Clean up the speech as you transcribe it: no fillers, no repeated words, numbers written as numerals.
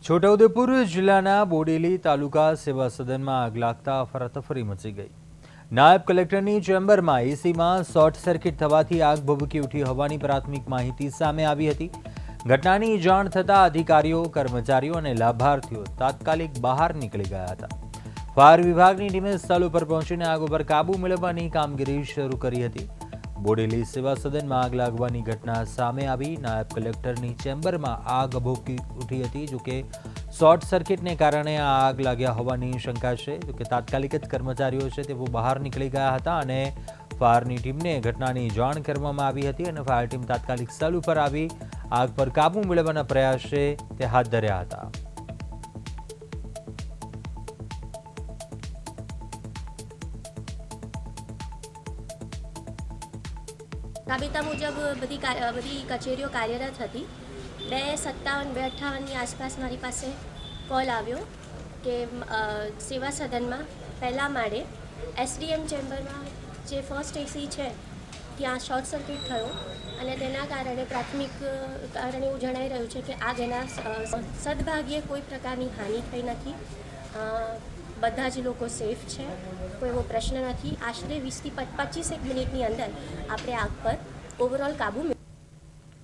છોટાઉદેપુર જિલ્લાના બોડેલી તાલુકા સેવા સદનમાં આગ લાગતા અફરાતફરી મચી ગઈ। નાયબ કલેક્ટરની ચેમ્બરમાં એસીમાં શોર્ટ સર્કિટ થવાથી આગ ભભૂકી ઉઠી હોવાની પ્રાથમિક માહિતી સામે આવી હતી। ઘટનાની જાણ થતાં અધિકારીઓ, કર્મચારીઓ અને લાભાર્થીઓ તાત્કાલિક બહાર નીકળી ગયા હતા। ફાયર વિભાગની ટીમે સ્થળ ઉપર પહોંચીને આગ ઉપર કાબૂ મેળવવાની કામગીરી શરૂ કરી હતી। બોડેલી સેવા સદનમાં આગ લાગવાની ઘટના સામે આવી। નાયબ કલેક્ટરની ચેમ્બરમાં આગ ભભૂકી ઉઠી હતી। જોકે શોર્ટ સર્કિટને કારણે આ આગ લાગ્યા હોવાની શંકા છે। જોકે તાત્કાલિક જ કર્મચારીઓ છે તેઓ બહાર નીકળી ગયા હતા અને ફાયરની ટીમને ઘટનાની જાણ કરવામાં આવી હતી અને ફાયર ટીમ તાત્કાલિક સ્થળ ઉપર આવી આગ પર કાબૂ મેળવવાના પ્રયાસ છે તે હાથ ધર્યા હતા। રાબેતા મુજબ બધી કચેરીઓ કાર્યરત હતી। 2:57-2:58ની આસપાસ મારી પાસે કોલ આવ્યો કે સેવા સદનમાં પહેલા માળે એસડીએમ ચેમ્બરમાં જે ફર્સ્ટ એસી છે ત્યાં શોર્ટ સર્કિટ થયો અને તેના કારણે પ્રાથમિક કારણે એવું જણાઈ રહ્યું છે કે આગ એના સદભાગ્યે કોઈ પ્રકારની હાનિ થઈ નથી। બધા જ લોકો સેફ છે, કોઈ એવો પ્રશ્ન નથી। આશરે 20 થી 25 મિનિટની અંદર આપણે આગ પર ઓવરઓલ કાબૂ